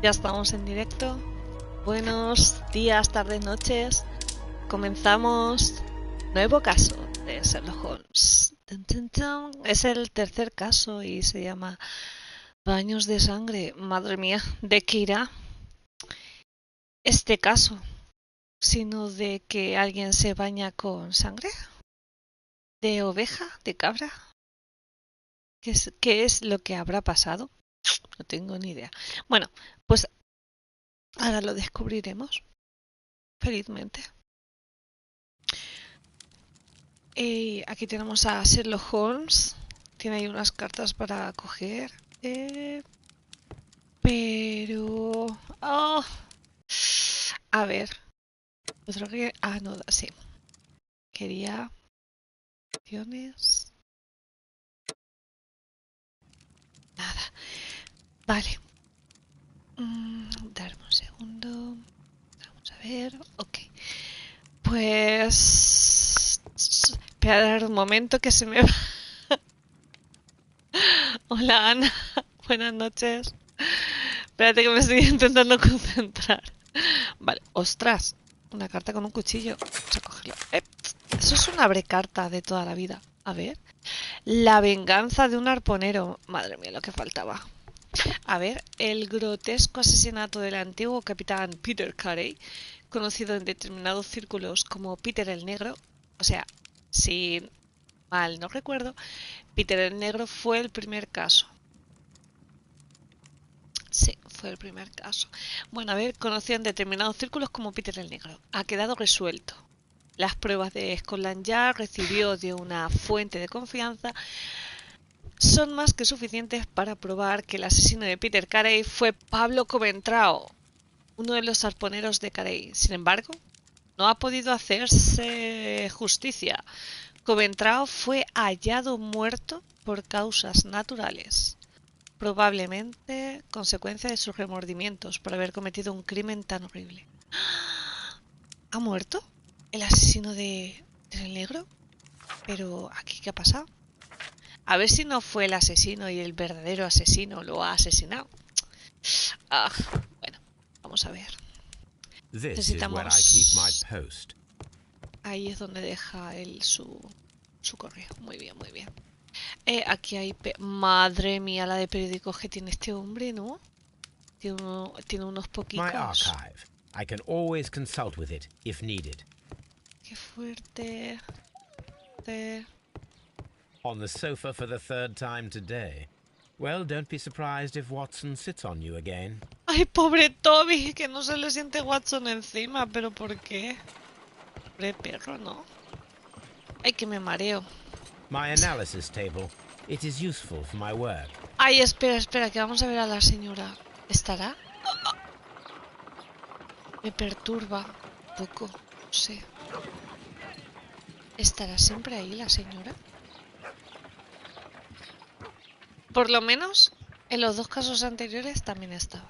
Ya estamos en directo. Buenos días, tardes, noches. Comenzamos. Nuevo caso de Sherlock Holmes. Tun, tun, tun. Es el tercer caso y se llama Baños de sangre. Madre mía, ¿de qué irá este caso? ¿Sino de que alguien se baña con sangre? ¿De oveja? ¿De cabra? ¿Qué es lo que habrá pasado? No tengo ni idea. Bueno, pues ahora lo descubriremos. Felizmente. Aquí tenemos a Sherlock Holmes. Tiene ahí unas cartas para coger. Pero... Oh, a ver. Otro que... Ah, no, sí. Quería... Opciones. Nada. Vale. Darme un segundo. Vamos a ver. Ok. Pues... Esperar un momento que se me va. Hola, Ana. Buenas noches. Espérate que me estoy intentando concentrar. Vale, ostras. Una carta con un cuchillo. Vamos a cogerla. Eso es una abrecarta de toda la vida. A ver. La venganza de un arponero. Madre mía, lo que faltaba. A ver. El grotesco asesinato del antiguo capitán Peter Carey, conocido en determinados círculos como Peter el Negro. O sea, si mal no recuerdo, Peter el Negro fue el primer caso. Sí, fue el primer caso. Bueno, a ver, conocido en determinados círculos como Peter el Negro. Ha quedado resuelto. Las pruebas de Scotland Yard recibió de una fuente de confianza son más que suficientes para probar que el asesino de Peter Carey fue Pablo Coventrao, uno de los arponeros de Carey. Sin embargo, no ha podido hacerse justicia. Coventrao fue hallado muerto por causas naturales, probablemente consecuencia de sus remordimientos por haber cometido un crimen tan horrible. ¿Ha muerto el asesino del negro? Pero ¿aquí qué ha pasado? A ver si no fue el asesino y el verdadero asesino lo ha asesinado. Ah, bueno, vamos a ver. Necesitamos... Ahí es donde deja él su correo. Muy bien, muy bien. Aquí hay... Madre mía, la de periódicos que tiene este hombre, ¿no? Tiene unos poquitos. I can always consult with it if needed. Qué fuerte. On the sofa for the third time today. Well, don't be surprised if Watson sits on you again. Ay, pobre Toby, que no se le siente Watson encima, pero ¿por qué? Pobre perro, ¿no? Ay, que me mareo. My analysis table. It is useful for my work. Ay, espera, que vamos a ver a la señora. ¿Estará? Me perturba un poco, no sé. ¿Estará siempre ahí la señora? Por lo menos en los dos casos anteriores también estaba.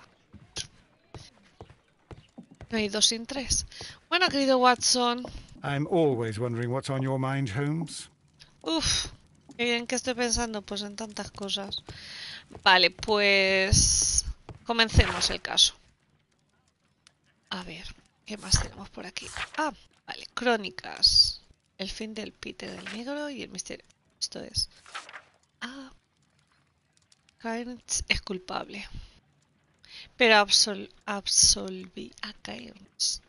No hay dos sin tres. Bueno, querido Watson. I'm always wondering what's on your mind, Holmes. Uf, ¿en qué estoy pensando? Pues en tantas cosas. Vale, pues comencemos el caso. A ver, ¿qué más tenemos por aquí? Ah, vale, crónicas. El fin del Peter el Negro y el misterio. Esto es... Ah, Cairns es culpable. Pero absolví a Cairns.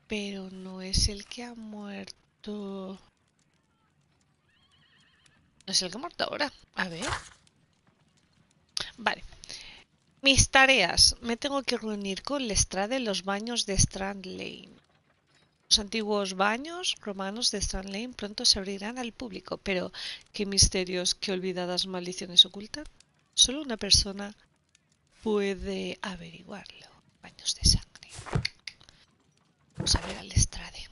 Pero no es el que ha muerto... No es el que ha muerto ahora. A ver. Vale. Mis tareas. Me tengo que reunir con Lestrade en los baños de Strand Lane. Los antiguos baños romanos de Strand Lane pronto se abrirán al público. Pero, ¿qué misterios, qué olvidadas maldiciones ocultan? Solo una persona puede averiguarlo. Baños de sangre. Vamos a ver al Lestrade.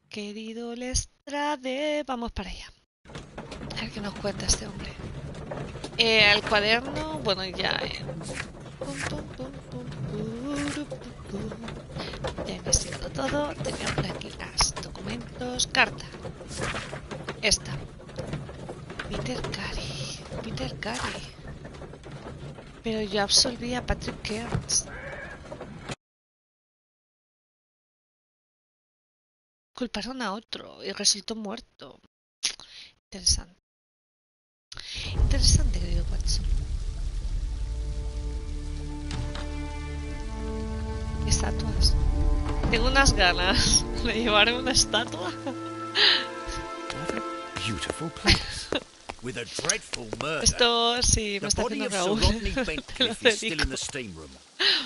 Querido Lestrade, vamos para allá. A ver qué nos cuenta este hombre. Al cuaderno, bueno, ya. Ya he investigado todo. Tenemos por aquí los documentos. Carta. Esta. Peter Carey. Peter Carey. Pero yo absolví a Patrick Kearns. Culparon a otro y resultó muerto. Interesante. Interesante, querido Watson. Estatuas. Tengo unas ganas de llevarme una estatua. Beautiful place. With a dreadful murder. Esto sí me The está body haciendo of Sir Raúl. Rodney Te lo Bentcliffe is still in dedico. the steam room.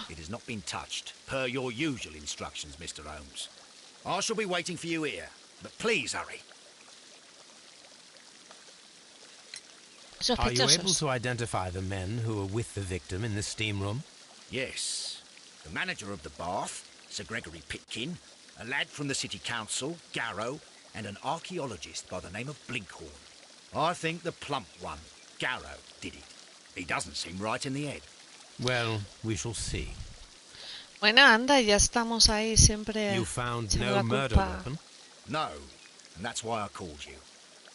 It has not been touched, per your usual instructions, Mr. Holmes. I shall be waiting for you here, but please hurry. Are you able Sospechosos. to identify the men who were with the victim in the steam room? Yes. The manager of the bath, Sir Gregory Pitkin, a lad from the City Council, Garrow, and an archaeologist by the name of Blinkhorn. I think the plump one, Garrow, did it. He doesn't seem right in the head. Well, we shall see. Bueno, anda, ya estamos ahí siempre You found echando no la murder culpa. weapon? No, and that's why I called you.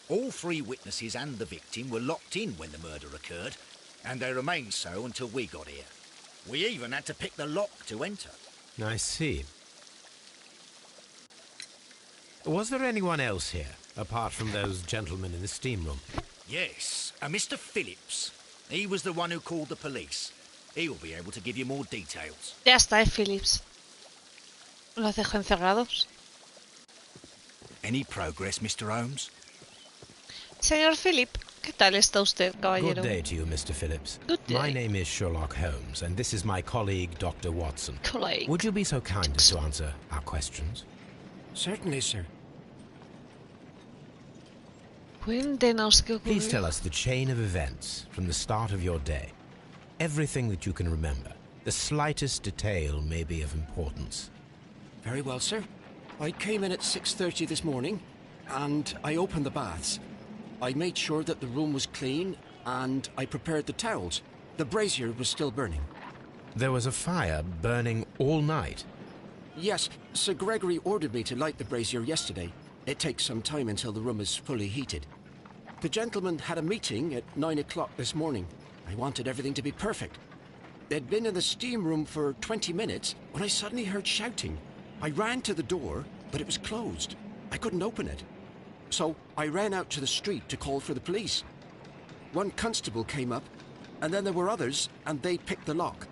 All three witnesses and the victim were locked in when the murder occurred, and they remained so until we got here. We even had to pick the lock to enter. I see. Was there anyone else here, apart from those gentlemen in the steam room? Yes, a Mr. Phillips. He was the one who called the police. He will be able to give you more details. Ya está, Phillips. Los dejo encerrados. Any progress, Mr. Holmes? Señor Philip, ¿qué tal está usted, Good caballero? day to you, Mr. Phillips. Good My day. name is Sherlock Holmes, and this is my colleague, Dr. Watson. Colleague. Would you be so kind as to answer our questions? Certainly, sir. Cuéntenos qué Please ocurrió. tell us the chain of events from the start of your day. Everything that you can remember. The slightest detail may be of importance. Very well, sir. I came in at 6:30 this morning, and I opened the baths. I made sure that the room was clean, and I prepared the towels. The brazier was still burning. There was a fire burning all night. Yes, Sir Gregory ordered me to light the brazier yesterday. It takes some time until the room is fully heated. The gentlemen had a meeting at 9 o'clock this morning. I wanted everything to be perfect. They'd been in the steam room for 20 minutes when I suddenly heard shouting. I ran to the door, but it was closed. I couldn't open it. So I ran out to the street to call for the police. One constable came up, and then there were others, and they picked the lock.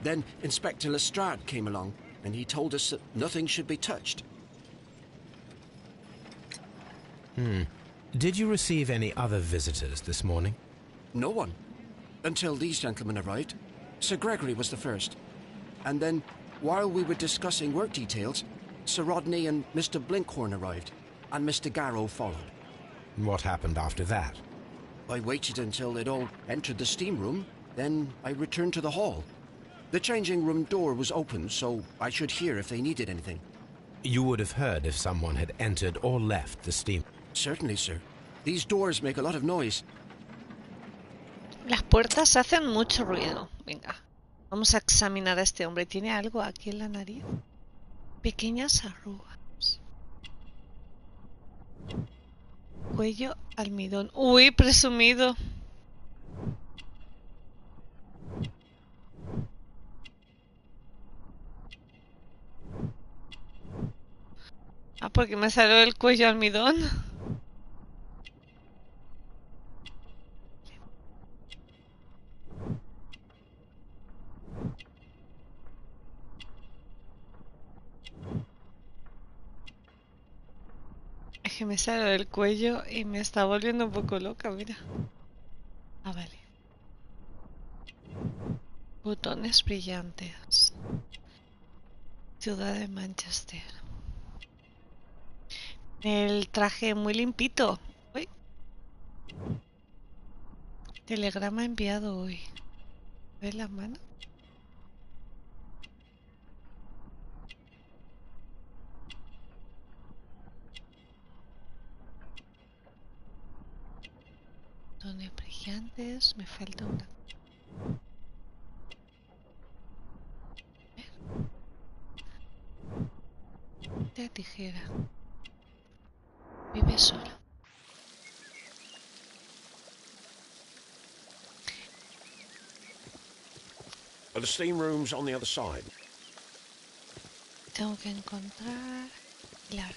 Then Inspector Lestrade came along, and he told us that nothing should be touched. Did you receive any other visitors this morning? No one. Until these gentlemen arrived. Sir Gregory was the first. And then, while we were discussing work details, Sir Rodney and Mr. Blinkhorn arrived, and Mr. Garrow followed. What happened after that? I waited until they'd all entered the steam room, then I returned to the hall. The changing room door was open, so I should hear if they needed anything. You would have heard if someone had entered or left the steam. Certainly, sir. These doors make a lot of noise. Las puertas hacen mucho ruido. Venga, vamos a examinar a este hombre. ¿Tiene algo aquí en la nariz? Pequeñas arrugas. Cuello almidón. Uy, presumido. Ah, porque me salió el cuello almidón. Es que me salió del cuello y me está volviendo un poco loca, mira. Ah, vale. Botones brillantes. Ciudad de Manchester. El traje muy limpito. Uy. Telegrama enviado hoy. ¿Ves la mano? Botones brillantes. Me falta una. De tijera. Vive sola. Are the steam rooms on the other side? Tengo que encontrar... Claro.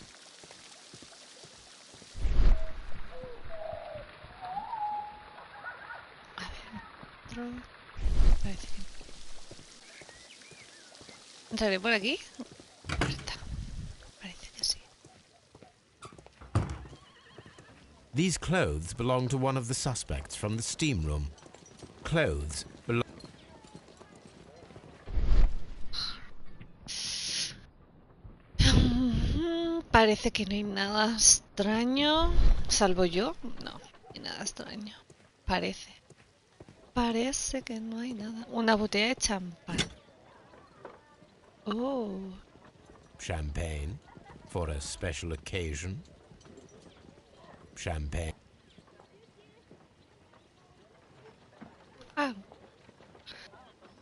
A ver, otro... Parece que... ¿Entraré por aquí? Ahí está. Parece que sí. These clothes belong to one of the suspects from the steam room. Clothes belong... Parece que no hay nada extraño. ¿Salvo yo? No, no hay nada extraño. Parece. Parece que no hay nada. Una botella de champán. Oh. Champagne for a special occasion. Champagne. Ah.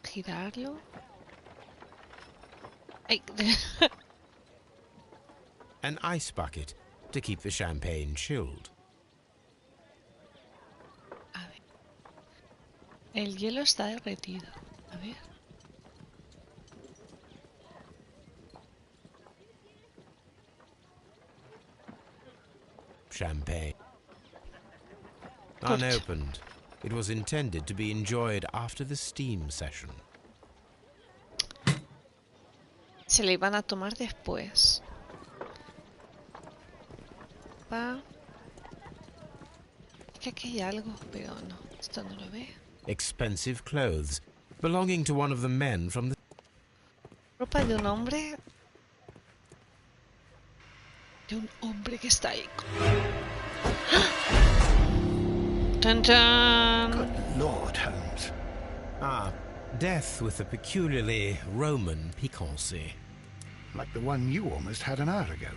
Girarlo. Ay. An ice bucket to keep the champagne chilled. A ver. El hielo está derretido. A ver. Champagne. Good. Unopened. It was intended to be enjoyed after the steam session. Se le iban a tomar después. Es que aquí hay algo, pero no, esto no lo ve. Expensive clothes belonging to one of the men from the... Ropa de un hombre. De un hombre que está ahí. ¡Tan, tan! Good Lord, Holmes. Ah, death with a peculiarly Roman piquancy. Like the one you almost had an hour ago.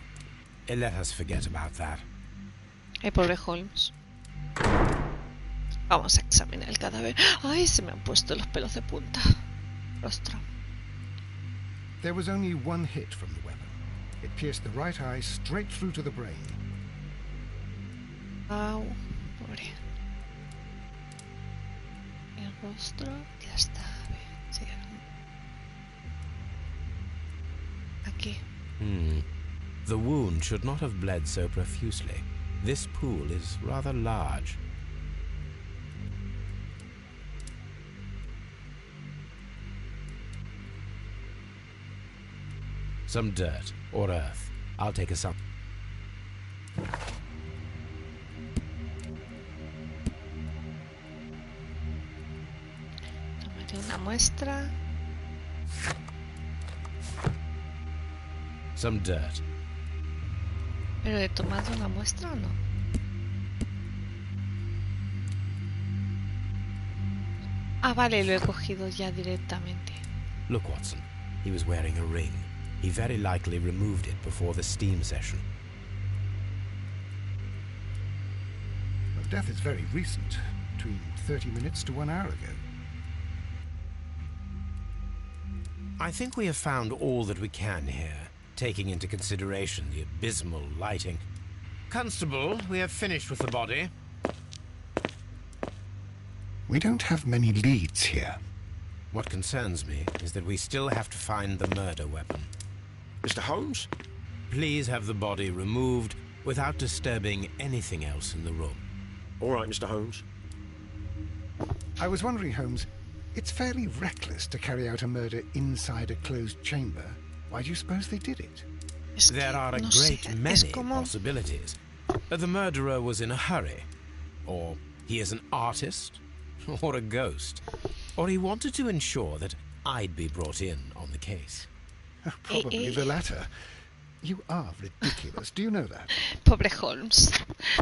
Let us forget about that. Pobre Holmes. Vamos a examinar el cadáver. Ay, se me han puesto los pelos de punta. Rostro. There was only one hit from the weapon. It pierced the right eye straight through to the brain. Au, pobre. El rostro, ya está. A ver, sí. Aquí. The wound should not have bled so profusely. This pool is rather large. Some dirt or earth. I'll take a sample. Tomaré una muestra. Some dirt. ¿Pero he tomado una muestra o no? Ah, vale, lo he cogido ya directamente. Look, Watson. He was wearing a ring. He very likely removed it before the steam session. The death is very recent, between 30 minutes to 1 hour ago. I think we have found all that we can here, taking into consideration the abysmal lighting. Constable, we have finished with the body. We don't have many leads here. What concerns me is that we still have to find the murder weapon. Mr. Holmes? Please have the body removed without disturbing anything else in the room. All right, Mr. Holmes. I was wondering, Holmes, it's fairly reckless to carry out a murder inside a closed chamber. Why do you suppose they did it? Es que, There are a no great sé, many es como... possibilities. The murderer was in a hurry, or he is an artist, or a ghost, or he wanted to ensure that I'd be brought in on the case. Probably the latter. You are ridiculous. Do you know that? Pobre Holmes.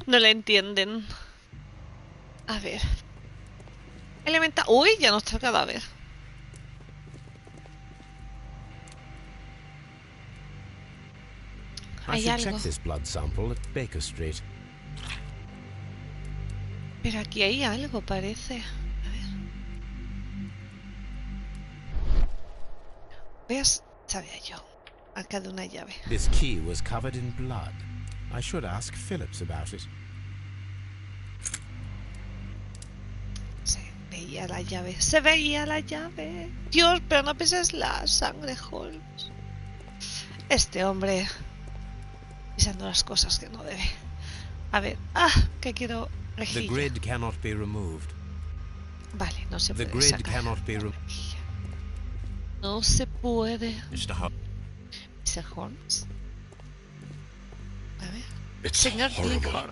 No le entienden. A ver. Elementa... Uy, ya no está el cadáver. I Hay should algo. check this blood sample at Baker Street. Pero aquí hay algo, parece. A ver. ¿Ves? Sabía yo. Acá de una llave. This key was covered in blood. I should ask Phillips about it. Sí, veía la llave. Se veía la llave. Dios, pero no pises la sangre, Holmes. Este hombre pisando las cosas que no debe. A ver, que quiero The rejilla. grid cannot be removed. Vale, no se The puede grid sacar. cannot be removed. No se puede. Mr. Holmes. Mr. Holmes. A ver. It's Señor horrible. Lincoln.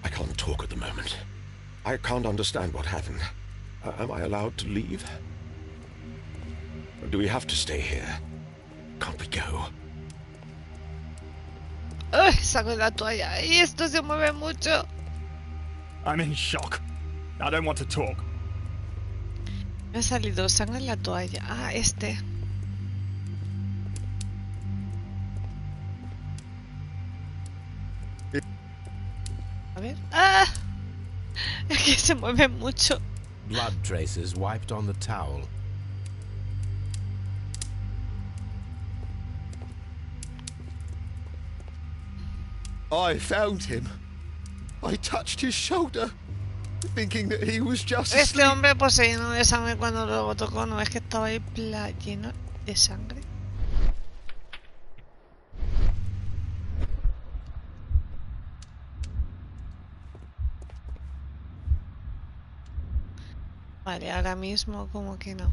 I can't talk at the moment. I can't understand what happened. Am I allowed to leave? Or do we have to stay here? Can't we go? ¡Ay! Saco la toalla. Y esto se mueve mucho. I'm in shock. I don't want to talk. Me ha salido sangre en la toalla. Este. A ver. Es que se mueve mucho. Blood traces wiped on the towel. I found him. I touched his shoulder, thinking that he was just Este asleep. hombre pues se llenó de sangre cuando luego tocó. No es que estaba ahí lleno de sangre. Vale, ahora mismo como que no.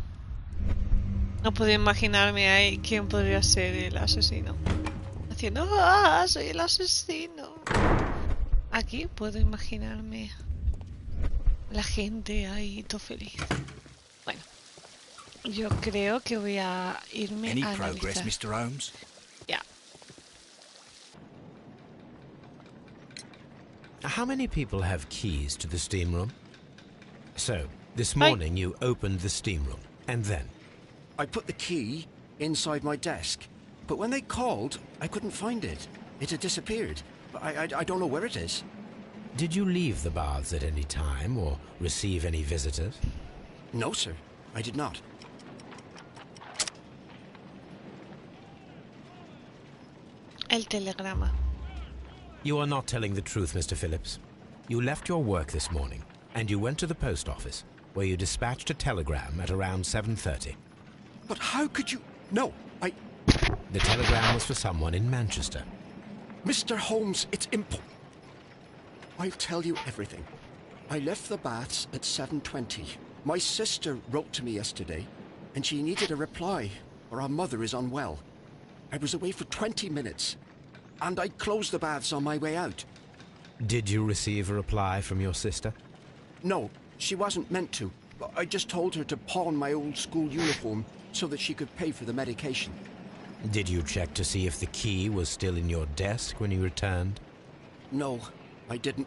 No puedo imaginarme ahí quién podría ser el asesino. Haciendo, soy el asesino. Aquí puedo imaginarme la gente ahí todo feliz. Bueno, yo creo que voy a irme Any a progress, analizar. Mr. Holmes? Ya. How many people have keys to the steam room? So, this morning you opened the steam room, and then? I put the key inside my desk, but when they called, I couldn't find it. It had disappeared. I don't know where it is. Did you leave the baths at any time or receive any visitors? No, sir, I did not. El telegrama. You are not telling the truth, Mr. Phillips. You left your work this morning, and you went to the post office, where you dispatched a telegram at around 7:30. But how could you... No, The telegram was for someone in Manchester. Mr. Holmes, it's I'll tell you everything. I left the baths at 7:20. My sister wrote to me yesterday, and she needed a reply, or our mother is unwell. I was away for 20 minutes, and I closed the baths on my way out. Did you receive a reply from your sister? No, she wasn't meant to. I just told her to pawn my old school uniform so that she could pay for the medication. Did you check to see if the key was still in your desk when you returned? No, I didn't.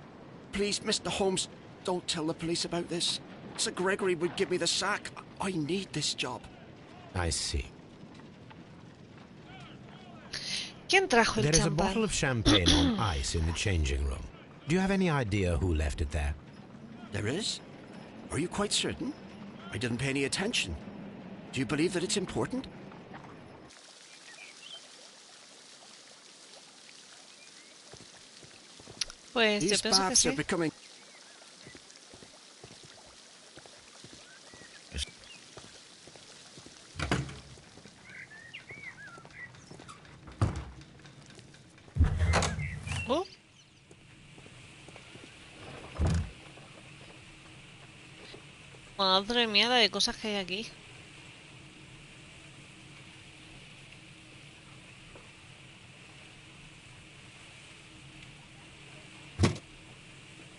Please, Mr. Holmes, don't tell the police about this. Sir Gregory would give me the sack. I need this job. I see. ¿Quién trajo el There is a champán? bottle of champagne on ice in the changing room. Do you have any idea who left it there? There is? Are you quite certain? I didn't pay any attention. Do you believe that it's important? Pues yo These pienso que baths are sí. becoming... Oh. Madre mía, la de cosas que hay aquí.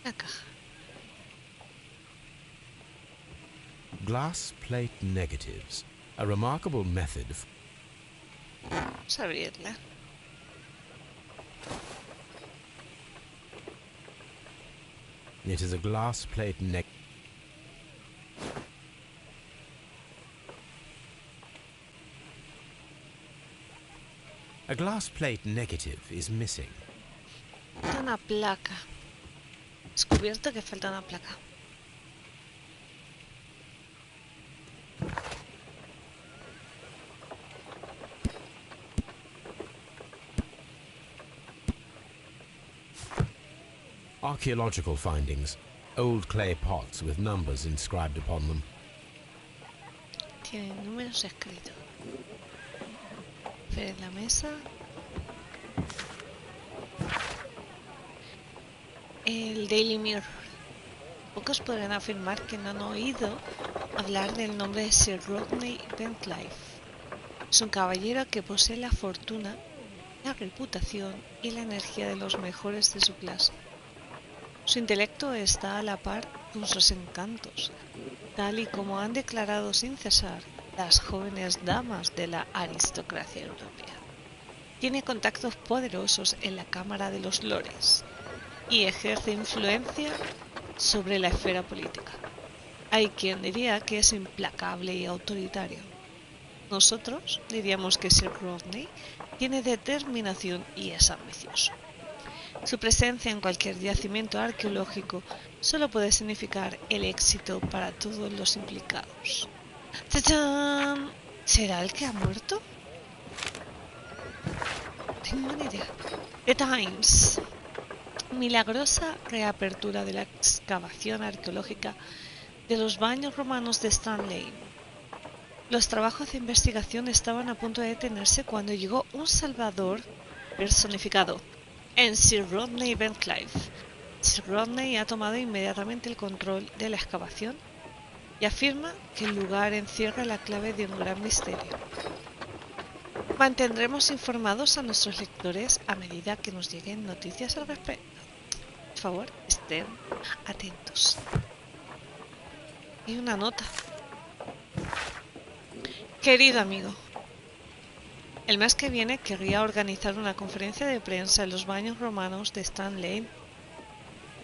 La caja. Glass plate negatives. A remarkable method of... Vamos a abrirla. It is a glass plate A glass plate negative is missing. Falta una placa. Descubierto que falta una placa. Archaeological findings old clay pots with numbers inscribed upon them. Tiene números escritos. Ver en la mesa. El Daily Mirror. Pocos podrán afirmar que no han oído hablar del nombre de Sir Rodney Bentlife. Es un caballero que posee la fortuna, la reputación y la energía de los mejores de su clase. Su intelecto está a la par con sus encantos, tal y como han declarado sin cesar las jóvenes damas de la aristocracia europea. Tiene contactos poderosos en la Cámara de los Lores y ejerce influencia sobre la esfera política. Hay quien diría que es implacable y autoritario. Nosotros diríamos que Sir Rodney tiene determinación y es ambicioso. Su presencia en cualquier yacimiento arqueológico solo puede significar el éxito para todos los implicados. ¡Tachán! ¿Será el que ha muerto? Tengo una idea. The Times. Milagrosa reapertura de la excavación arqueológica de los baños romanos de Stanley. Los trabajos de investigación estaban a punto de detenerse cuando llegó un salvador personificado en Sir Rodney Bentlife. Sir Rodney ha tomado inmediatamente el control de la excavación y afirma que el lugar encierra la clave de un gran misterio. Mantendremos informados a nuestros lectores a medida que nos lleguen noticias al respecto. Por favor, estén atentos. Y una nota. Querido amigo, el mes que viene querría organizar una conferencia de prensa en los baños romanos de Stanley.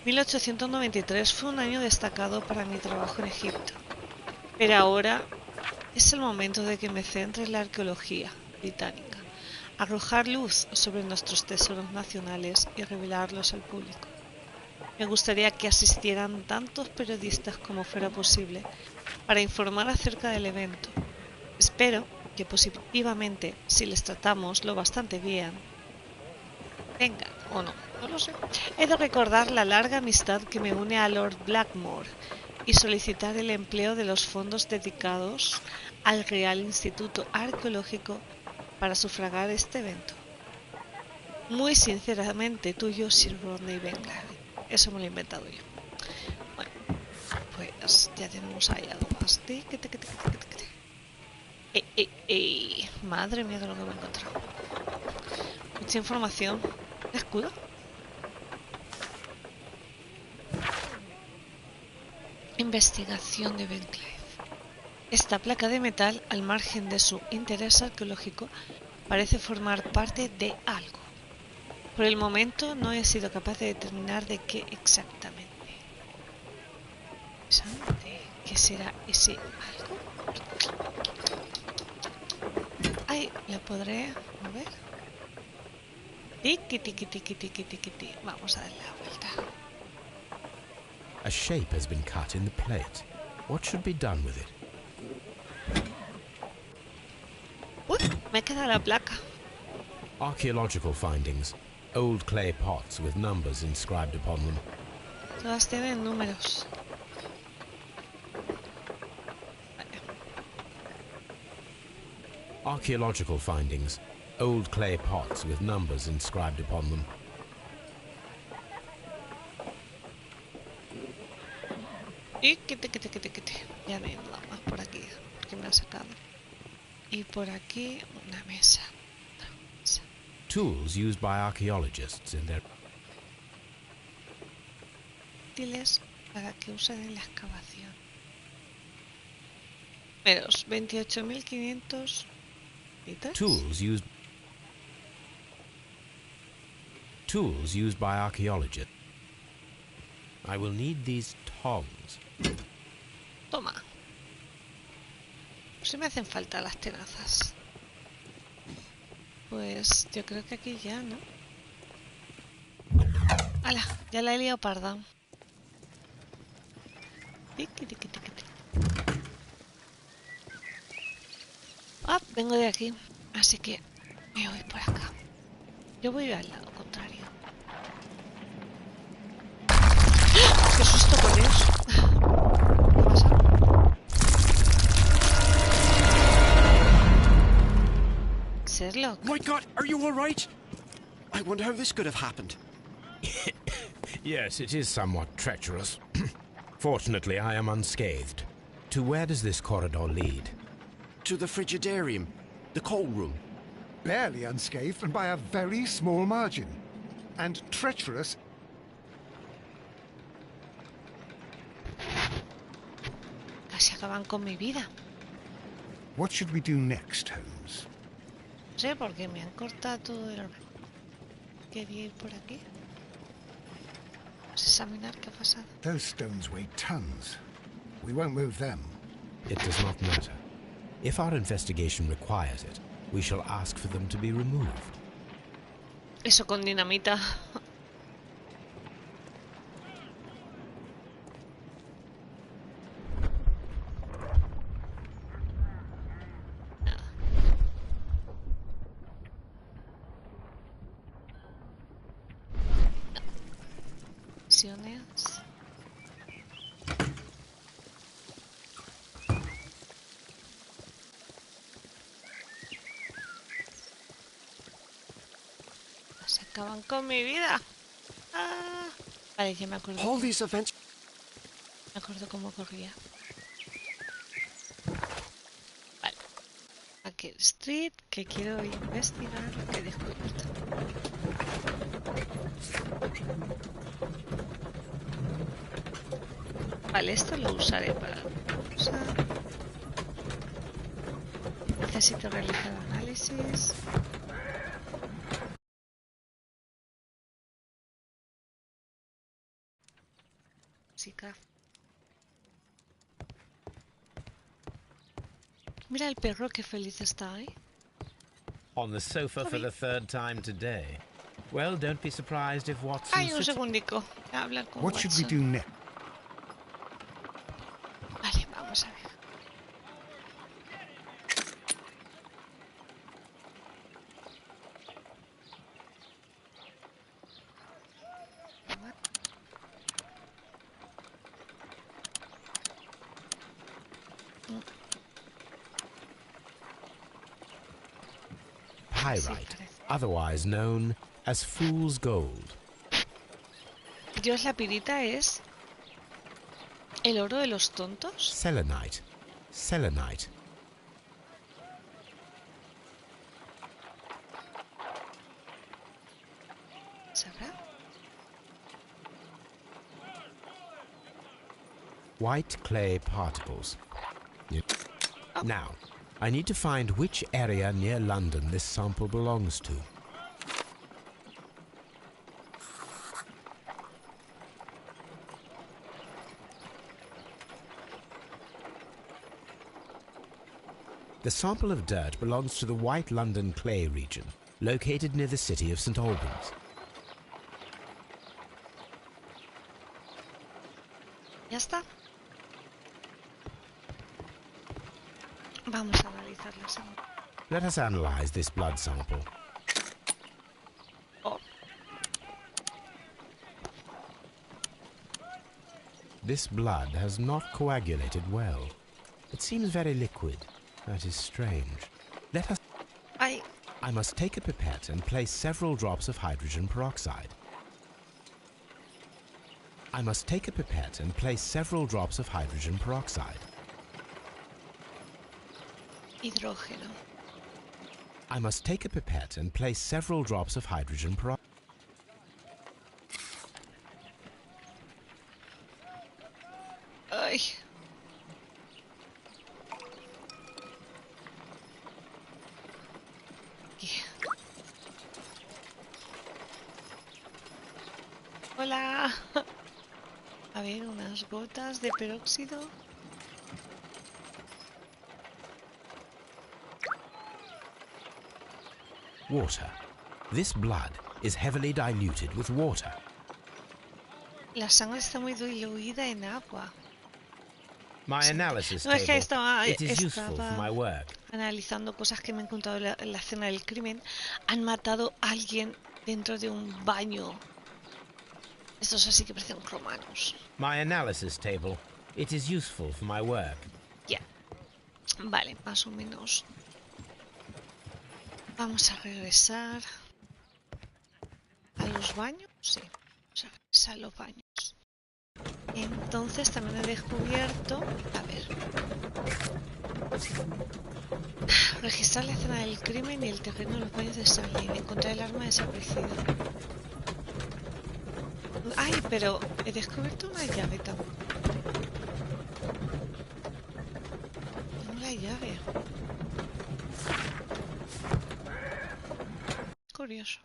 1893 fue un año destacado para mi trabajo en Egipto, pero ahora es el momento de que me centre en la arqueología británica, arrojar luz sobre nuestros tesoros nacionales y revelarlos al público. Me gustaría que asistieran tantos periodistas como fuera posible para informar acerca del evento. Espero que positivamente, si les tratamos lo bastante bien, vengan o no, no lo sé. He de recordar la larga amistad que me une a Lord Blackmore y solicitar el empleo de los fondos dedicados al Real Instituto Arqueológico para sufragar este evento. Muy sinceramente tuyo, Sir Rodney Bentlife. Eso me lo he inventado yo. Bueno, pues ya tenemos ahí algo más. Madre mía de lo que me he encontrado. Mucha información. ¿Escudo? Investigación de Bentlife. Esta placa de metal, al margen de su interés arqueológico, parece formar parte de algo. Por el momento no he sido capaz de determinar de qué exactamente. ¿Qué será ese algo? Ay, la podré mover. Tiki, tiki, tiki, tiki, tiki, tiki. Vamos a darle la vuelta. A shape has been cut in the plate. What should be done with it? Uy, me queda la placa. Archaeological findings. Old clay pots with numbers inscribed upon them. Todas tienen números. Vale. Archaeological findings. Old clay pots with numbers inscribed upon them. Y quite. Ya no hay nada más por aquí, porque me ha sacado. Y por aquí una mesa. Tools used by archaeologists in their... Útiles para que usen en la excavación. Menos 28.500 litros. Tools used by archaeologists. I will need these tongs. Toma. Pues me hacen falta las tenazas. Pues yo creo que aquí ya, ¿no? ¡Hala! Ya la he liado parda. Ah, vengo de aquí. Así que me voy por acá. Yo voy al lado contrario. ¡Ah! ¡Qué susto con él! Sherlock. My God, are you all right? I wonder how this could have happened. Yes, it is somewhat treacherous. Fortunately, I am unscathed. To where does this corridor lead? To the frigidarium, the coal room. Barely unscathed and by a very small margin. And treacherous. Casi acaban con mi vida. What should we do next, Holmes? No sé por qué me han cortado todo el... Quería ir por aquí. Vamos a examinar qué ha pasado. Those stones weigh tons. We won't move them. It does not matter. If our investigation requires it, we shall ask for them to be removed. Eso con dinamita. Misiones. Se acaban con mi vida. Ah. Vale, ya me acuerdo. All these events... Me acuerdo cómo corría. Vale. Aquí Street, que quiero investigar lo que he descubierto. Vale, esto lo usaré para usar. Necesito realizar análisis. Música. Mira el perro, qué feliz está ahí. On the sofa for the third time today. Well, don't be surprised if Watson Ay, un sits... segundico. Voy a hablar con What should we Watson. do next? Vale, vamos a ver. Pyrite, otherwise known as fool's gold. Dios, la pirita es el oro de los tontos. Selenite. Selenite. ¿Sabrá? White clay particles. Now, I need to find which area near London this sample belongs to. The sample of dirt belongs to the White London clay region, located near the city of St. Albans. ¿Ya está? Vamos a analizar la sangre. Let us analyze this blood sample. Oh, This blood has not coagulated well. It seems very liquid. That is strange. Let us... ay, I must take a pipette and place several drops of hydrogen peroxide. I must take a pipette and place several drops of hydrogen peroxide. hidrógeno. I must take a pipette and place several drops of hydrogen peroxide. Ay. Aquí. Hola. A ver, unas gotas de peróxido. Water. This blood is heavily diluted with water. La sangre está muy diluida en agua. My analysis No, es que table, it is useful for my work. analizando cosas que me he encontrado en la escena del crimen. Han matado a alguien dentro de un baño. Estos así que parecen romanos. My analysis table, it is useful for my work. Ya. Vale, más o menos. Vamos a regresar a los baños. Sí, vamos a regresar a los baños. Entonces también he descubierto... A ver. Registrar la escena del crimen y el terreno de los baños de Sangre. Encontrar el arma desaparecida. Ay, pero he descubierto una llave también. Tengo la llave. Curioso.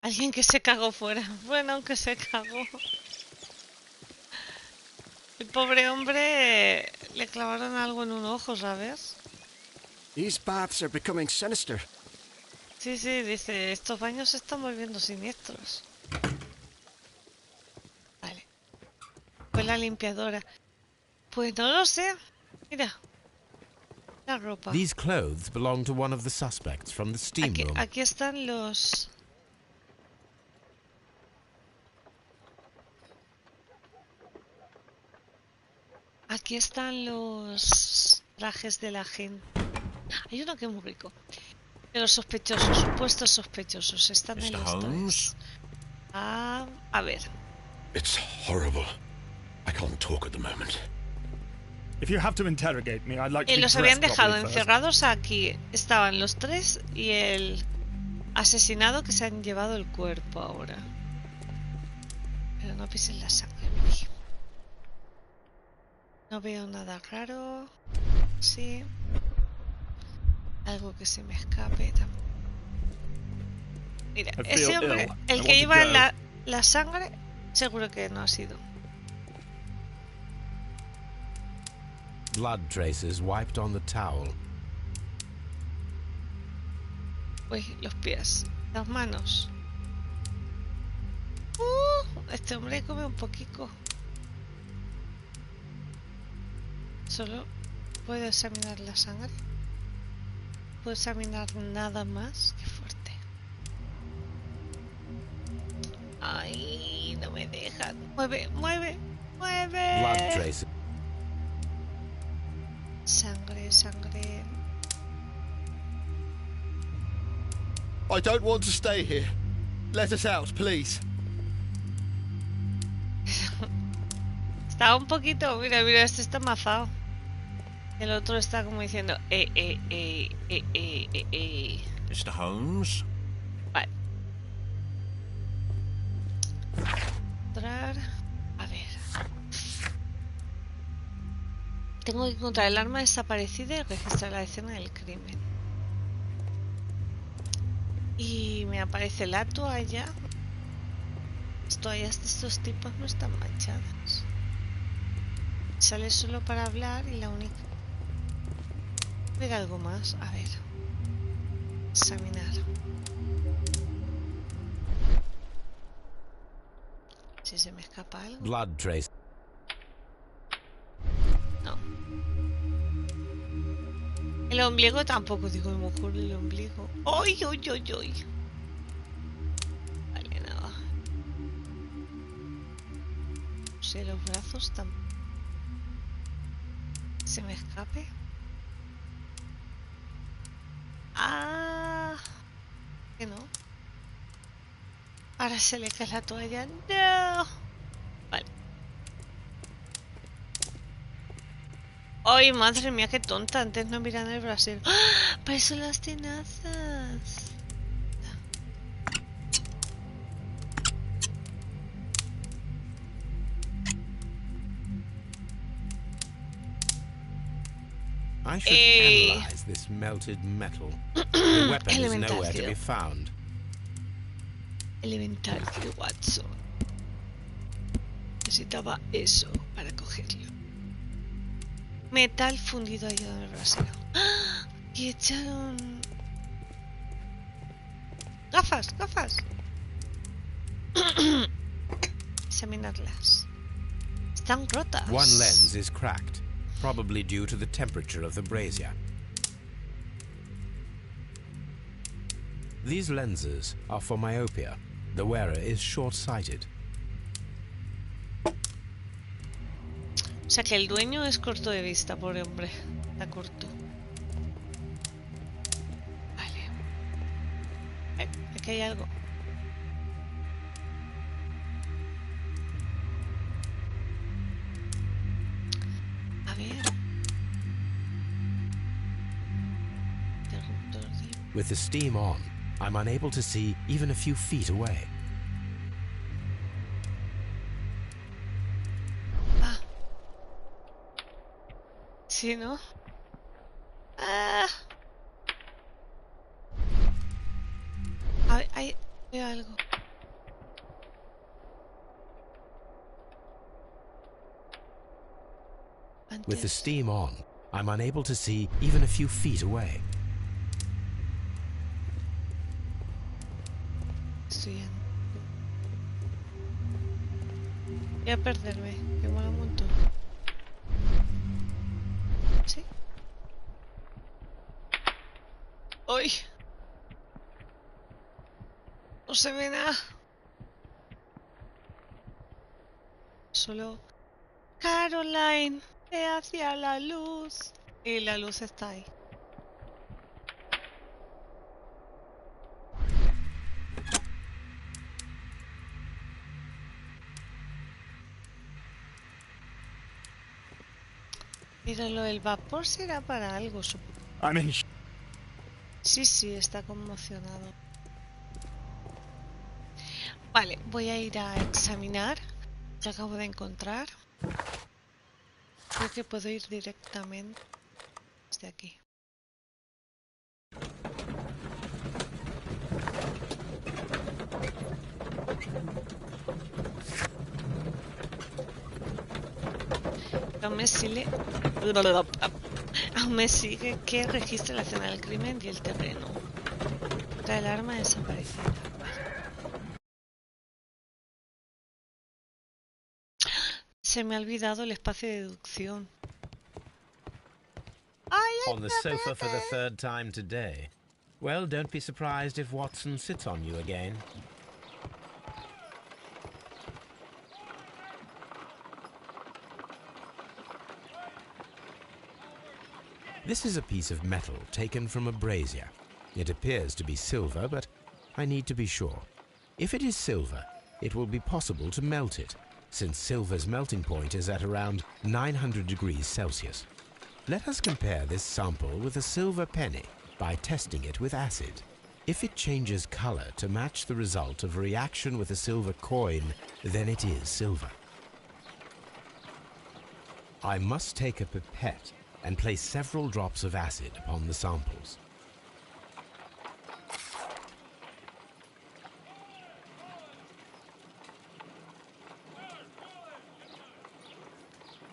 Alguien que se cagó fuera. Bueno, aunque se cagó. El pobre hombre le clavaron algo en un ojo, ¿sabes? These baths are becoming sinister. Sí, sí, dice, estos baños se están volviendo siniestros. Vale. Pues la limpiadora. Pues no lo sé. Mira. La ropa. These clothes belong to one of the suspects from the steam room. Aquí están los... Aquí están los trajes de la gente. Hay uno que es muy rico. De los sospechosos, supuestos sospechosos. Están en los tres. A ver. It's horrible. I can't talk at the moment. If you have to interrogate me, I'd like to be Los habían dressed dejado properly first. encerrados aquí. Estaban los tres y el asesinado que se han llevado el cuerpo ahora. Pero no pisen la sangre. No veo nada raro. Sí. Algo que se me escape también. Mira, ese hombre, el que lleva la sangre, seguro que no ha sido. Blood traces wiped on the towel. Uy, los pies, las manos. Este hombre come un poquito. Solo puedo examinar la sangre. Puedo examinar nada más. Qué fuerte. Ay, no me dejan. Mueve, mueve, mueve. Blood traces. Sangre, sangre. I don't want to stay here. Let us out, please. Está un poquito. Mira, mira, este está mazado. El otro está como diciendo, Mr. Holmes? Vale. Entrar. A ver. Tengo que encontrar el arma desaparecida y registrar la escena del crimen. Y me aparece la toalla. Las toallas de estos tipos no están manchadas. Sale solo para hablar y la única... Ver algo más. A ver. Examinar. Si se me escapa algo. Blood trace. No. El ombligo tampoco, digo, a lo mejor el ombligo. ¡Ay, ay, ay, ay! Vale, nada. No sé, los brazos tampoco. ¿Se me escape? ¡Ah! Que no. Ahora se le cae la toalla. ¡No! Vale. ¡Ay, madre mía, qué tonta! Antes no miran el brasero. ¡Ah! ¡Para eso las tenazas! I should analyze this melted metal. The weapon is nowhere to be found. Elemental, tío Watson. Necesitaba eso para cogerlo. Metal fundido ahí en el brasero. ¡Ah! Y echaron... ¡Gafas! ¡Gafas! Examinarlas. Están rotas. One lens is cracked, probably due to the temperature of the brazier. These lenses are for myopia. The wearer is short-sighted. O sea que el dueño es corto de vista, pobre hombre. Está corto. Aquí hay algo. A ver. With the steam on, I'm unable to see even a few feet away. Ah. Sí, ¿no? Ah. A ver, ahí veo algo. With the Antes. steam on, I'm unable to see even a few feet away. Estoy en... Voy a perderme, que mola un montón. ¿Sí? ¡Uy! No se ve nada. Solo... Caroline, ve hacia la luz. Y la luz está ahí. Míralo, el vapor será para algo, supongo. I'm in Sí, está conmocionado. Vale, voy a ir a examinar. Lo acabo de encontrar. Creo que puedo ir directamente desde aquí. Aún me sigue que registre la escena del crimen y el terreno. Trae el arma desaparecida. Se me ha olvidado el espacio de deducción. On the sofa for the third time today. Well, don't be surprised if Watson sits on you again. This is a piece of metal taken from a brazier. It appears to be silver, but I need to be sure. If it is silver, it will be possible to melt it, since silver's melting point is at around 900 degrees Celsius. Let us compare this sample with a silver penny by testing it with acid. If it changes color to match the result of a reaction with a silver coin, then it is silver. I must take a pipette and place several drops of acid upon the samples.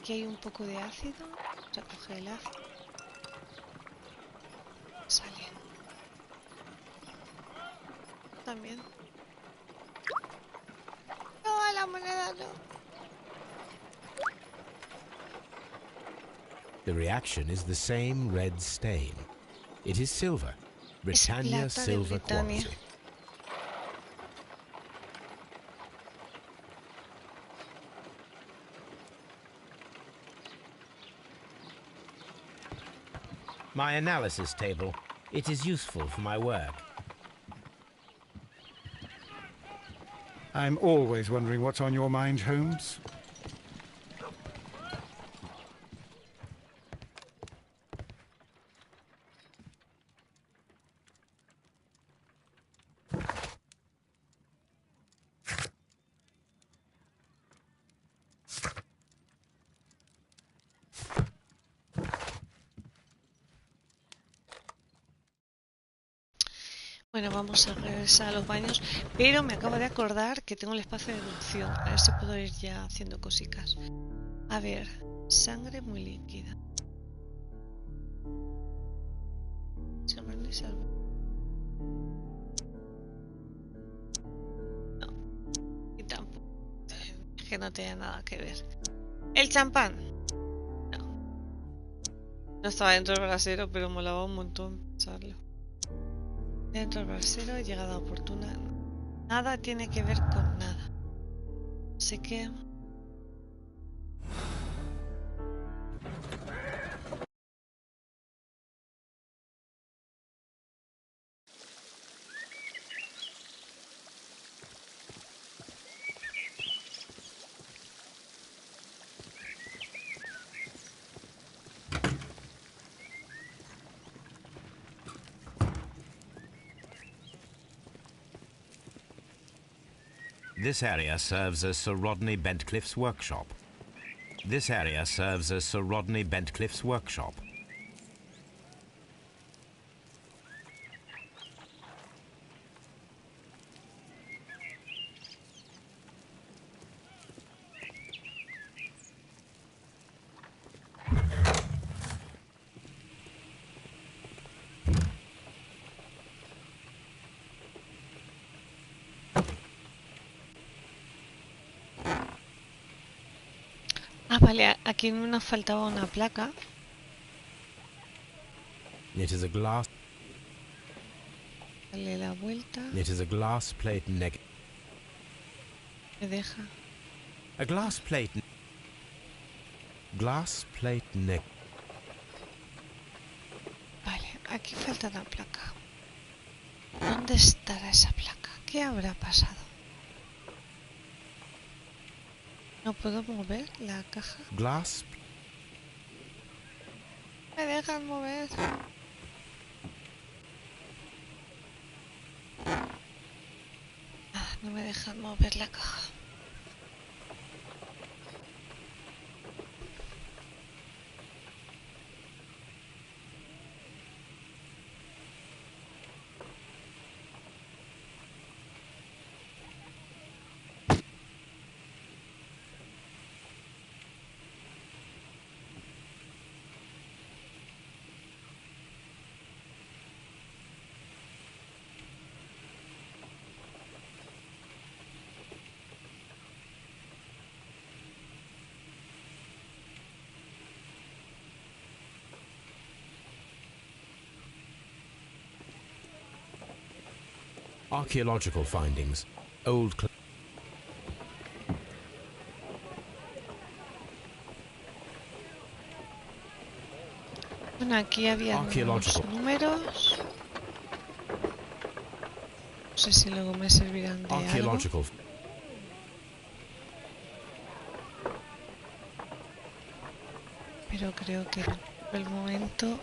Aquí hay un poco de ácido. Recoge el ácido. Sale. También. No, la moneda no. The reaction is the same red stain. It is silver. Britannia plata de silver Britannia. quality. My analysis table. It is useful for my work. I'm always wondering what's on your mind, Holmes. Bueno, vamos a regresar a los baños, pero me acabo de acordar que tengo el espacio de deducción. A ver si puedo ir ya haciendo cositas. A ver, sangre muy líquida. Sangre ni salvo. No, y tampoco. Es que no tiene nada que ver. El champán. No. No estaba dentro del brasero, pero molaba un montón pensarlo. Dentro del brasero, llegada oportuna. Nada tiene que ver con nada. Así que... This area serves as Sir Rodney Bentcliffe's workshop. This area serves as Sir Rodney Bentcliffe's workshop. Ah, vale, aquí nos faltaba una placa. It is a glass. Dale la vuelta. It is a glass plate neg. Me deja. A glass plate. Glass plate neg. Vale, aquí falta una placa. ¿Dónde estará esa placa? ¿Qué habrá pasado? ¿No puedo mover la caja? Glass. Me dejan mover. Ah, no me dejan mover la caja. Archaeological findings. Old. Bueno, aquí había unos números. No sé si luego me servirán de algo. Pero creo que por el momento...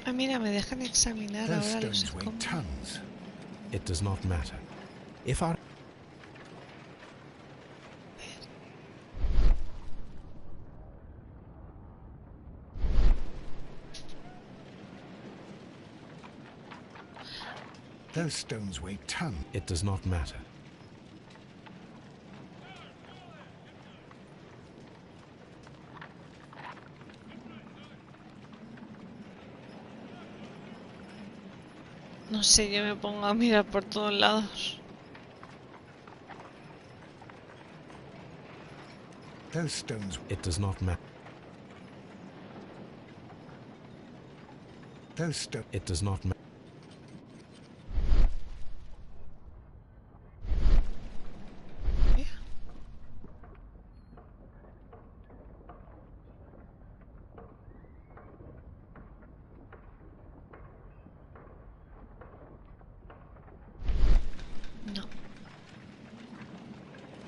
Ah, mira, me dejan examinar ahora los escombros. It does not matter. If our... Those stones weigh tons. It does not matter. No sé, yo me pongo a mirar por todos lados. Those stones. It does not matter. Those stones. It does not matter.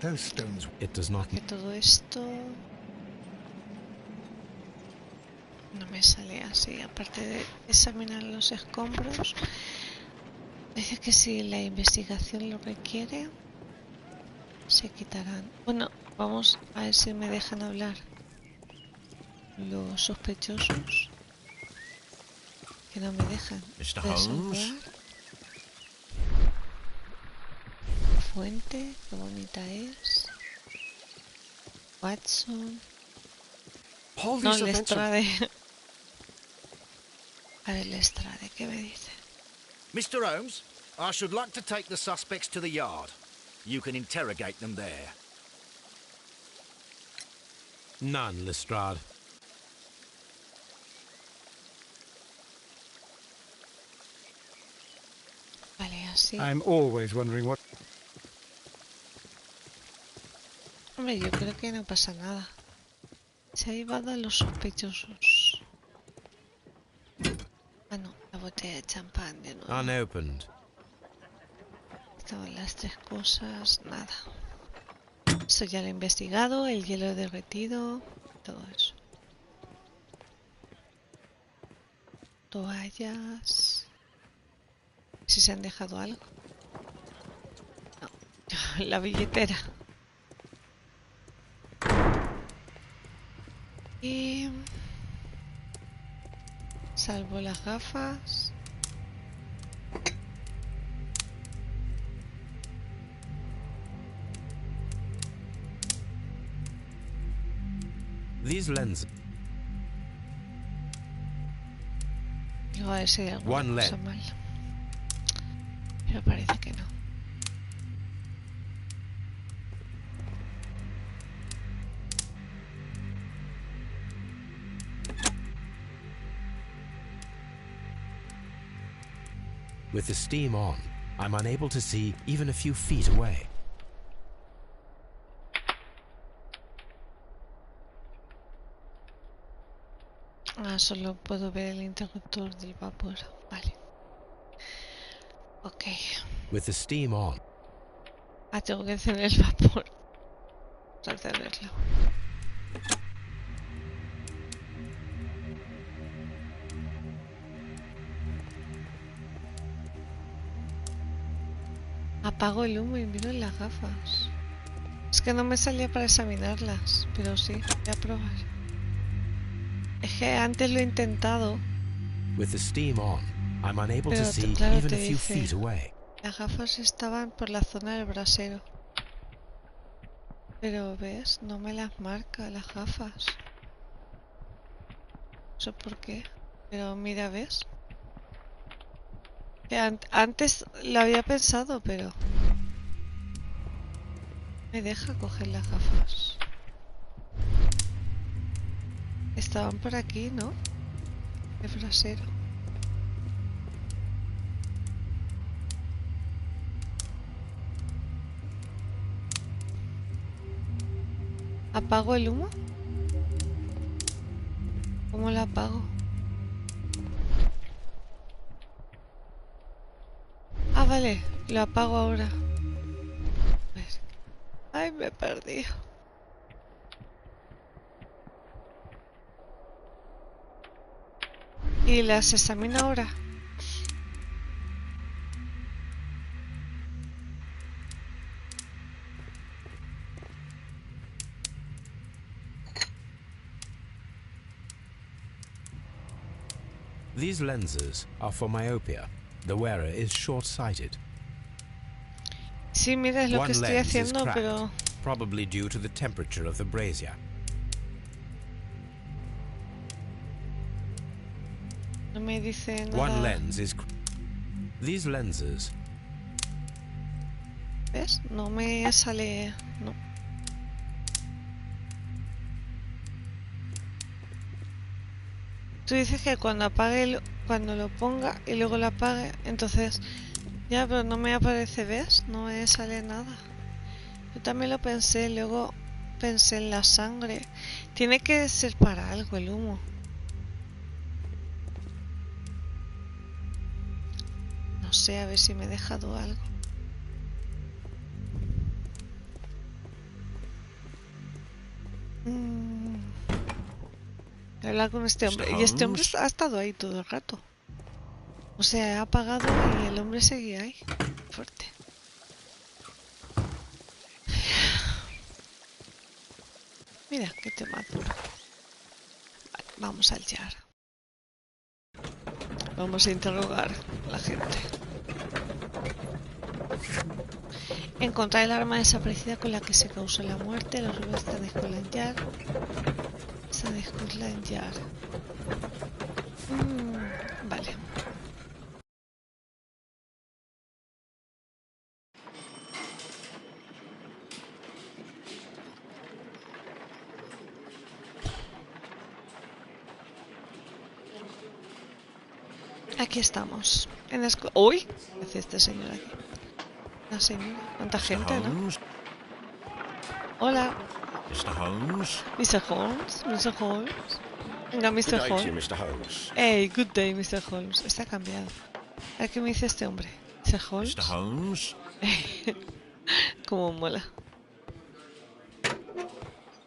Those stones. It does not. Que todo esto no me sale así. Aparte de examinar los escombros, dice que si la investigación lo requiere, se quitarán. Bueno, vamos a ver si me dejan hablar los sospechosos. Que no me dejan. Mr. Holmes. Fuente, qué bonita es. Watson. No, Lestrade. A ver, Lestrade, ¿qué me dice? Mr. Holmes, I should like to take the suspects to the yard. You can interrogate them there. None, Lestrade. Vale, así. I'm always wondering what... Hombre, yo creo que no pasa nada. Se ha llevado a los sospechosos. botella de champán de nuevo. Unopened. Estaban las 3 cosas, nada. Esto ya lo he investigado, el hielo derretido, todo eso. Toallas. Si se han dejado algo. No. La billetera. Y... salvo las gafas. These lenses. Digo, a ver si hay alguna One cosa leg. mal. Pero parece que no. With the steam on, I'm unable to see even a few feet away. Ah, solo puedo ver el interruptor del vapor. Vale. Ok. With the steam on, Ah, tengo que encender el vapor. Para encenderlo. Apago el humo y miro las gafas. Es que no me salía para examinarlas, pero sí, voy a probar. Es que antes lo he intentado. with the steam on, I'm unable to Pero see claro, even te a few dice, feet away. las gafas estaban por la zona del brasero. Pero ves, no me las marca las gafas. No sé por qué. Pero mira, ves. Que antes lo había pensado, pero me deja coger las gafas. Estaban por aquí, ¿no? El brasero. ¿Apago el humo? ¿Cómo lo apago? Ah, vale, lo apago ahora. A ver. Ay, me he perdido. ¿Y las examino ahora? These lenses are for myopia. The wearer is short-sighted. Sí, mira, es lo que One estoy lens is haciendo, cracked, pero probably due to the temperature of the brazier. no me dice One nada. lens is... These lenses... ¿Ves? No me sale... No. Tú dices que cuando apague cuando lo ponga y luego lo apague, entonces ya, pero no me aparece, ¿ves? No me sale nada. Yo también lo pensé, luego pensé en la sangre. Tiene que ser para algo el humo. No sé, a ver si me he dejado algo. He hablado con este hombre. Y este hombre ha estado ahí todo el rato. O sea, he apagado y el hombre seguía ahí. Fuerte. Mira, qué tema duro. Vale, vamos al jar. Vamos a interrogar a la gente. Encontrar el arma desaparecida con la que se causó la muerte. Los robots están de Scotland Yard. Está de Scotland Yard. Vale. Aquí estamos. En la escuela. ¡Uy! ¿Qué hace este señor aquí? La señora. ¿Cuánta gente, no? Hola. Mr. Holmes? Mr. Holmes. Mr. Holmes. Venga, Good Mr. day to you, Holmes. Mr. Holmes. Hey, good day, Mr. Holmes. Está cambiado. A ver qué me dice este hombre. Mr. Holmes. Mr. Holmes? Como mola.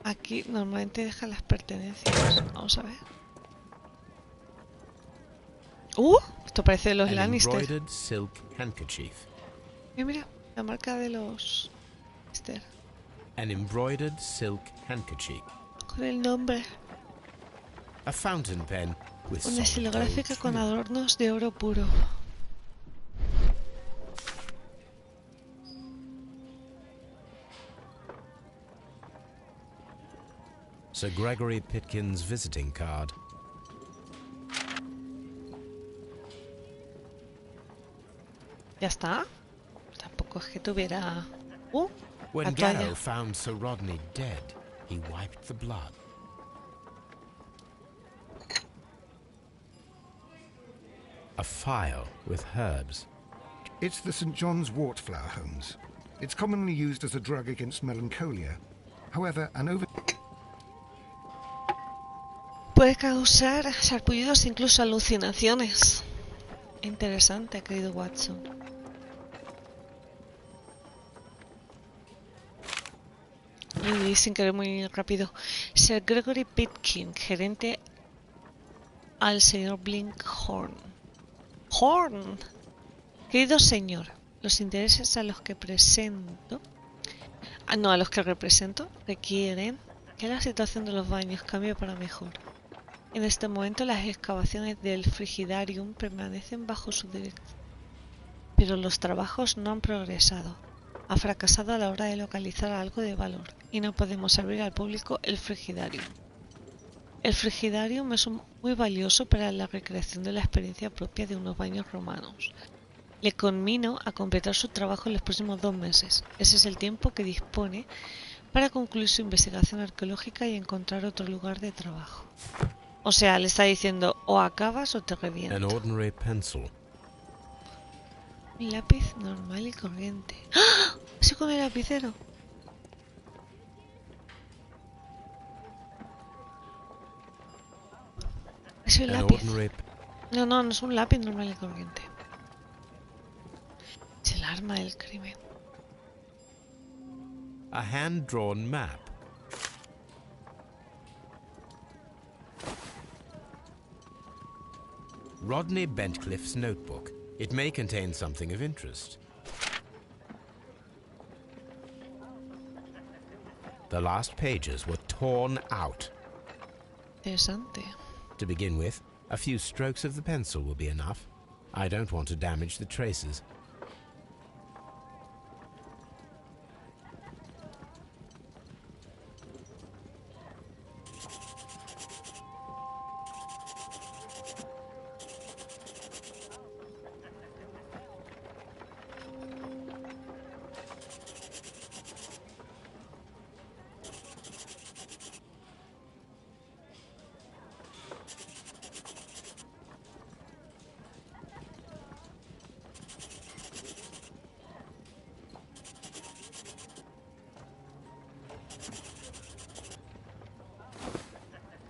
Aquí normalmente deja las pertenencias. Vamos a ver. Esto parece de los An Lannister. embroidered silk handkerchief. Mira, la marca de los Lannister. An embroidered silk handkerchief. Con el nombre. A fountain pen with Una solid estilográfica gold con trim. adornos de oro puro. Sir Gregory Pitkin's visiting card. Ya está. Tampoco es que tuviera... When la toalla. Garrow found Sir Rodney dead, he wiped the blood. A phial with herbs. It's the St. John's wort flower, Holmes. It's commonly used as a drug against melancholia. However, an over... Puede causar sarpullidos, incluso alucinaciones. Interesante, querido Watson. Y sin querer muy rápido. Sir Gregory Pitkin, gerente al señor Blinkhorn. ¡Horn! Querido señor, los intereses a los que presento... no, a los que represento, requieren que la situación de los baños cambie para mejor. En este momento las excavaciones del frigidarium permanecen bajo su dirección, pero los trabajos no han progresado. Ha fracasado a la hora de localizar algo de valor y no podemos abrir al público el frigidarium. El frigidarium es muy valioso para la recreación de la experiencia propia de unos baños romanos. Le conmino a completar su trabajo en los próximos 2 meses. Ese es el tiempo que dispone para concluir su investigación arqueológica y encontrar otro lugar de trabajo. O sea, le está diciendo o acabas o te An reviento. ordinary pencil. Un lápiz normal y corriente. ¡Ah! Así con el lapicero. Es el An lápiz. ordinary No, no es un lápiz normal y corriente. Es el arma del crimen. a hand-drawn map. Rodney Bentcliffe's notebook. It may contain something of interest. The last pages were torn out. Interesante. To begin with, a few strokes of the pencil will be enough. I don't want to damage the traces.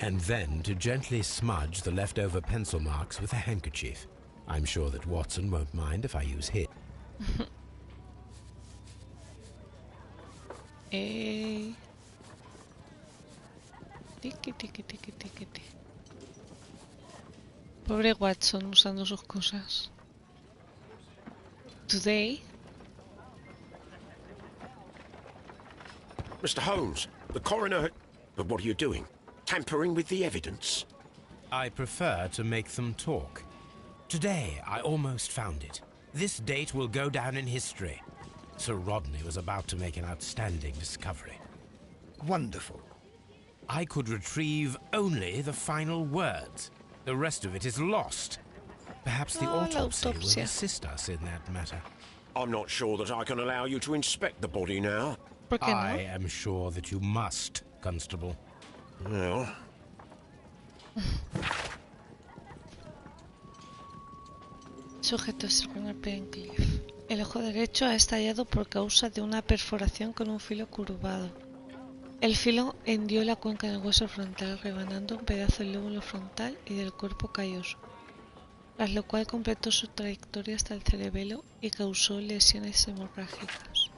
And then to gently smudge the leftover pencil marks with a handkerchief. I'm sure that Watson won't mind if I use his. Tiki, tiki, tiki, tiki, tiki. Pobre Watson usando sus cosas. Today. Mr. Holmes, the coroner... But what are you doing? Tampering with the evidence? I prefer to make them talk. Today, I almost found it. This date will go down in history. Sir Rodney was about to make an outstanding discovery. Wonderful. I could retrieve only the final words. The rest of it is lost. Perhaps the Oh, la autopsy will autopsia. assist us in that matter. I'm not sure that I can allow you to inspect the body now. ¿Por qué I no? am sure that you must, Constable. Well, Sujeto Sherlock Pencliff. El ojo derecho ha estallado por causa de una perforación con un filo curvado. El filo hendió la cuenca del hueso frontal, rebanando un pedazo del lóbulo frontal y del cuerpo calloso, tras lo cual completó su trayectoria hasta el cerebelo y causó lesiones hemorrágicas.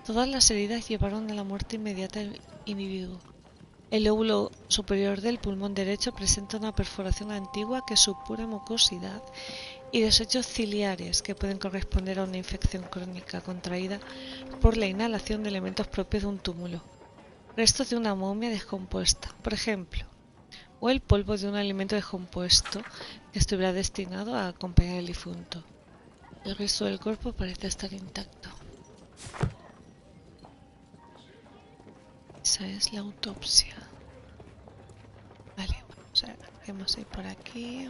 Todas las heridas llevaron a la muerte inmediata del individuo. El lóbulo superior del pulmón derecho presenta una perforación antigua que supura mucosidad y desechos ciliares que pueden corresponder a una infección crónica contraída por la inhalación de elementos propios de un túmulo, restos de una momia descompuesta, por ejemplo, o el polvo de un alimento descompuesto que estuviera destinado a acompañar al difunto. El resto del cuerpo parece estar intacto. Esa es la autopsia. Vale, vamos a ver qué más hay por aquí.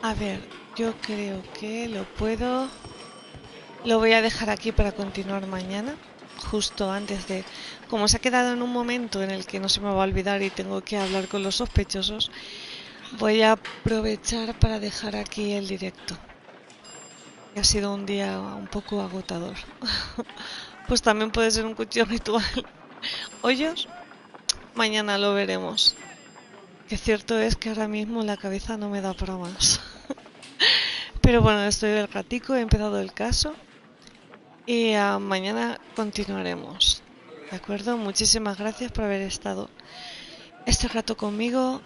A ver, yo creo que lo voy a dejar aquí para continuar mañana, justo antes de... Como se ha quedado en un momento en el que no se me va a olvidar y tengo que hablar con los sospechosos, voy a aprovechar para dejar aquí el directo. Ha sido un día un poco agotador. Pues también puede ser un cuchillo ritual. ¿Hoyos? Mañana lo veremos. Que cierto es que ahora mismo la cabeza no me da para más. Pero bueno, estoy del ratico, he empezado el caso y mañana continuaremos. ¿De acuerdo? Muchísimas gracias por haber estado este rato conmigo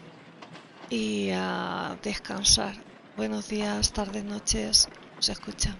y a descansar. Buenos días, tardes, noches. Os escuchan.